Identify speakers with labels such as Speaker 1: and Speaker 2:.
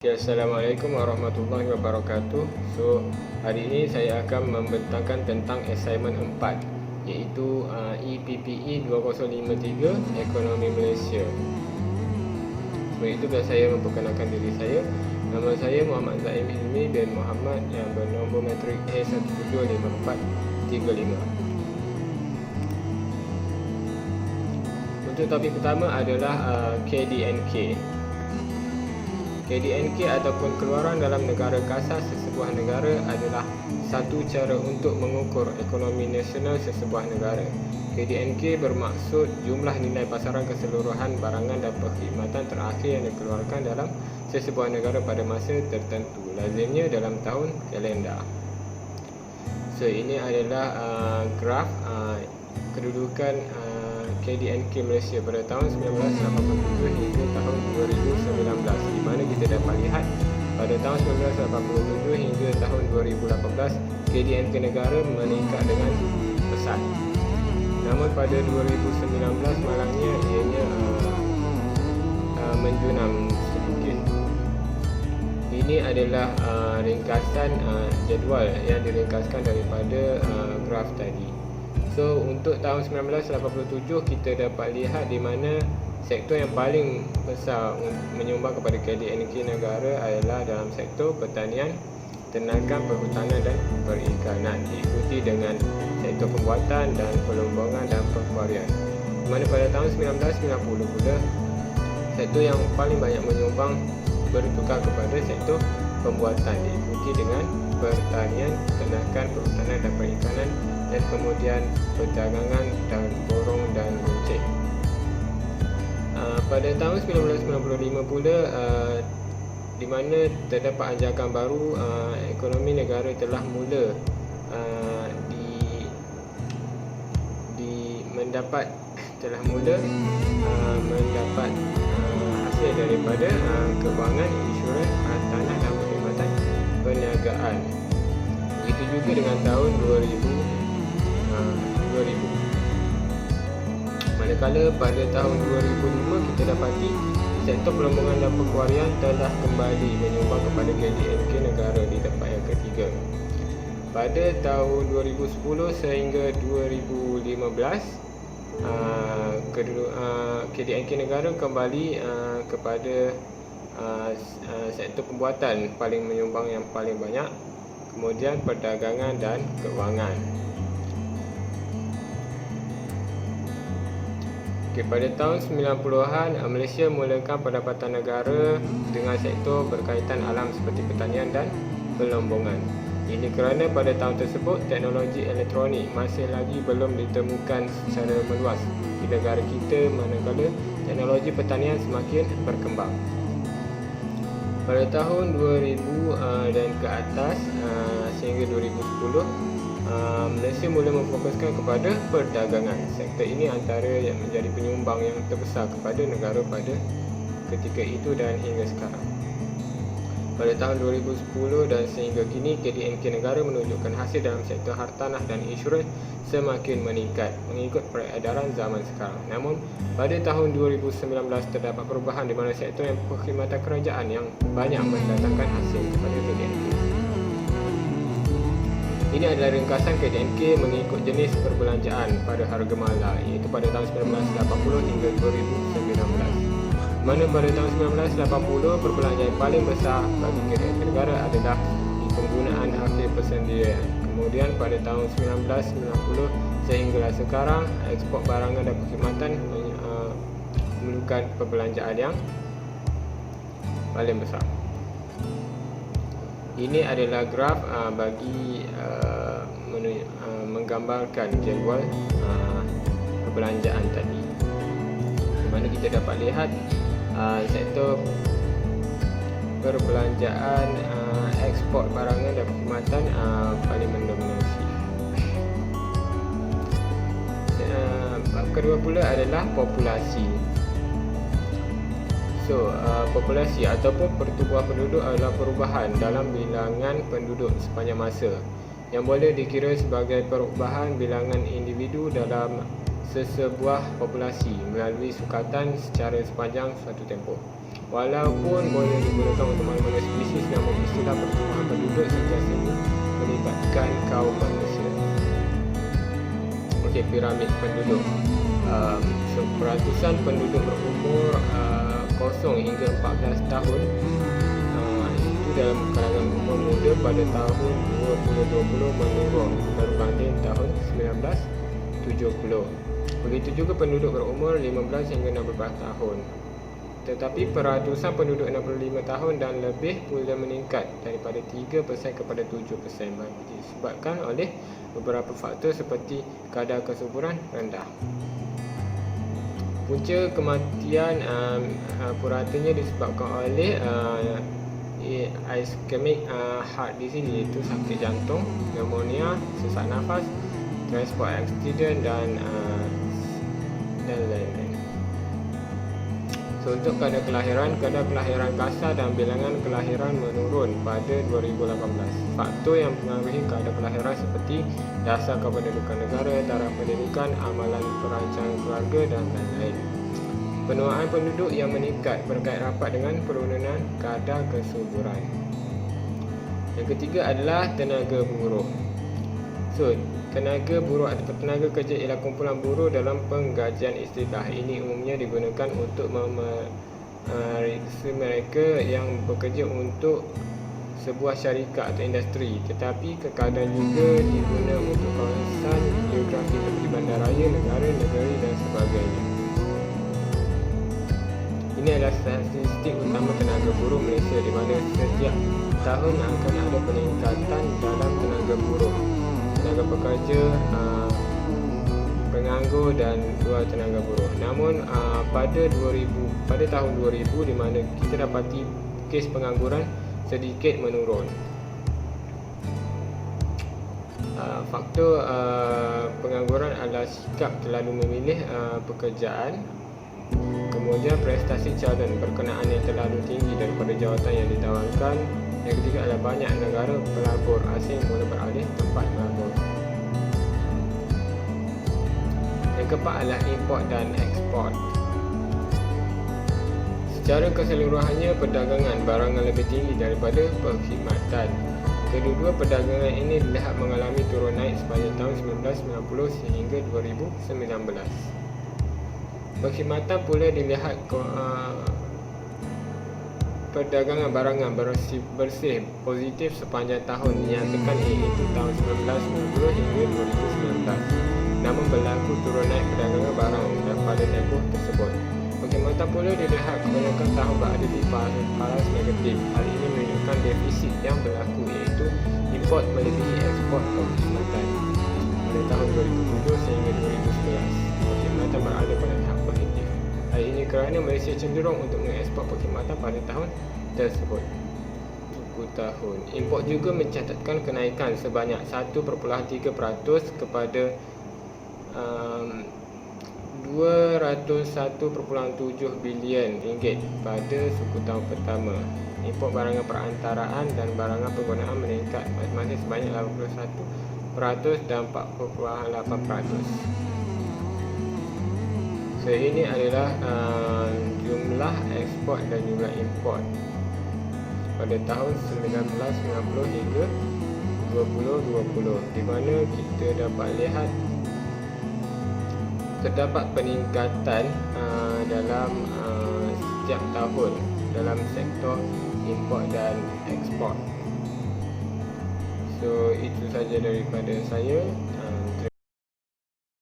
Speaker 1: Assalamualaikum warahmatullahi wabarakatuh. So, hari ini saya akan membentangkan tentang assignment 4, iaitu EPPE 2053 Ekonomi Malaysia. Sebelum itu, biar saya memperkenalkan diri saya. Nama saya Muhammad Zaim Hilmi bin Muhammad yang bernombor matrik A17543. Untuk topik pertama adalah KDNK. KDNK ataupun keluaran dalam negara kasar sesebuah negara adalah satu cara untuk mengukur ekonomi nasional sesebuah negara. KDNK bermaksud jumlah nilai pasaran keseluruhan barangan dan perkhidmatan terakhir yang dikeluarkan dalam sesebuah negara pada masa tertentu, lazimnya dalam tahun kalendar. So, ini adalah graf kedudukan KDNK Malaysia pada tahun 1987 hingga tahun 2019, di mana kita dapat lihat pada tahun 1987 hingga tahun 2018 KDNK negara meningkat dengan pesat. Namun pada 2019 malangnya ianya menjunam sedikit. Ini adalah ringkasan jadual yang diringkaskan daripada graf tadi. So, untuk tahun 1987 kita dapat lihat di mana sektor yang paling besar menyumbang kepada KDNK negara adalah dalam sektor pertanian, ternakan, perhutanan dan perikanan, diikuti dengan sektor pembuatan dan perlombangan dan perkuarian. Di mana pada tahun 1990 pula sektor yang paling banyak menyumbang bertukar kepada sektor pembuatan, diikuti dengan pertanian, ternakan, perhutanan dan perikanan, dan kemudian perdagangan dan borong dan runcit. Pada tahun 1995 pula di mana terdapat anjakan baru, ekonomi negara telah mula mendapat hasil daripada kewangan, insurans, tanah dan perkhidmatan perniagaan. Begitu juga dengan tahun 2000. Manakala pada tahun 2005 kita dapati sektor perlombangan dan perkuarian telah kembali menyumbang kepada KDNK negara di tempat yang ketiga. Pada tahun 2010 sehingga 2015 KDNK negara kembali kepada sektor pembuatan paling menyumbang yang paling banyak, kemudian perdagangan dan kewangan. Pada tahun 90-an Malaysia mulakan pendapatan negara dengan sektor berkaitan alam seperti pertanian dan perlombongan. Ini kerana pada tahun tersebut teknologi elektronik masih lagi belum ditemukan secara meluas di negara kita, manakala teknologi pertanian semakin berkembang. Pada tahun 2000 dan ke atas sehingga 2010 Malaysia mula memfokuskan kepada perdagangan. Sektor ini antara yang menjadi penyumbang yang terbesar kepada negara pada ketika itu dan hingga sekarang. Pada tahun 2010 dan sehingga kini KDNK negara menunjukkan hasil dalam sektor hartanah dan insurans semakin meningkat mengikut peredaran zaman sekarang. Namun pada tahun 2019 terdapat perubahan di mana sektor yang perkhidmatan kerajaan yang banyak mendatangkan hasil kepada KDNK. Ini adalah ringkasan KDNK mengikut jenis perbelanjaan pada harga mala, iaitu pada tahun 1980 hingga 2019. Mana pada tahun 1980 perbelanjaan paling besar bagi KDNK negara adalah di penggunaan akhir persendirian. Kemudian pada tahun 1990 sehingga sekarang ekspor barangan dan perkhidmatan memerlukan perbelanjaan yang paling besar. Ini adalah graf bagi menggambarkan jadual perbelanjaan tadi, di mana kita dapat lihat sektor perbelanjaan ekspor barangan dan perkhidmatan paling mendominasi. Bab kedua pula adalah populasi. So, populasi ataupun pertumbuhan penduduk adalah perubahan dalam bilangan penduduk sepanjang masa yang boleh dikira sebagai perubahan bilangan individu dalam sesebuah populasi melalui sukatan secara sepanjang suatu tempoh. walaupun boleh digunakan untuk mana-mana spesies, namun istilah pertumbuhan penduduk sentiasa melibatkan kaum manusia. Okey, piramid penduduk. So, peratusan penduduk berumur 0 hingga 14 tahun itu dalam kalangan umur muda pada tahun 2020 menurun berbanding tahun 1970. Begitu juga penduduk berumur 15 hingga 16 tahun. Tetapi peratusan penduduk 65 tahun dan lebih mula meningkat daripada 3% kepada 7% disebabkan oleh beberapa faktor seperti kadar kesuburan rendah. Punca kematian puratanya disebabkan oleh ischemic heart disease, iaitu sakit jantung, pneumonia, sesak nafas, transport accident dan lain-lain. So, untuk kadar kelahiran kasar dan bilangan kelahiran menurun pada 2018. Faktor yang mempengaruhi kadar kelahiran seperti dasar kependudukan negara, taraf pendidikan, amalan perancangan keluarga dan lain-lain. Penuaan penduduk yang meningkat berkait rapat dengan penurunan kadar kesuburan. Yang ketiga adalah tenaga buruh. So, tenaga buruh atau tenaga kerja ialah kumpulan buruh dalam penggajian istilah. Ini umumnya digunakan untuk memeriksa mereka yang bekerja untuk sebuah syarikat atau industri, tetapi terkadang juga digunakan untuk kawasan geografi seperti bandaraya, negara, negeri dan sebagainya. Ini adalah statistik utama tenaga buruh Malaysia, di mana setiap tahun akan ada peningkatan dalam tenaga buruh, tenaga pekerja, penganggur dan luar tenaga buruh. Namun pada tahun 2000 di mana kita dapati kes pengangguran sedikit menurun. Faktor pengangguran adalah sikap terlalu memilih pekerjaan, kemudian prestasi calon berkenaan yang terlalu tinggi daripada jawatan yang ditawarkan. Yang ketiga adalah banyak negara pelabur asing mula beralih tempat melabur. Yang keempat adalah import dan ekspor. Secara keseluruhannya, perdagangan barangan lebih tinggi daripada perkhidmatan. Kedua-dua perdagangan ini dilihat mengalami turun naik sepanjang tahun 1990 sehingga 2019. Perkhidmatan pula dilihat perdagangan barangan bersih positif sepanjang tahun dinyatakan, iaitu tahun 1990 hingga 2019. Namun berlaku turun naik perdagangan barang pada tempoh tersebut. Perkhidmatan pula dilihat kebanyakan tahun berada di paras negatif. Hal ini menunjukkan defisit yang berlaku, iaitu import melebihi ekspor perkhidmatan. Pada tahun 2007 sehingga 2011, perkhidmatan berada pada tahap positif. Hal ini kerana Malaysia cenderung untuk mengekspor perkhidmatan pada tahun tersebut. Buku tahun. Import juga mencatatkan kenaikan sebanyak 1.3% kepada 201.7 bilion ringgit pada suku tahun pertama. Import barangan perantaraan dan barangan penggunaan meningkat masing-masing sebanyak 81% dan 4.8%. So, ini adalah jumlah ekspor dan jumlah import pada tahun 1990 hingga 2020, di mana kita dapat lihat terdapat peningkatan dalam setiap tahun dalam sektor import dan ekspor. So, itu saja daripada saya.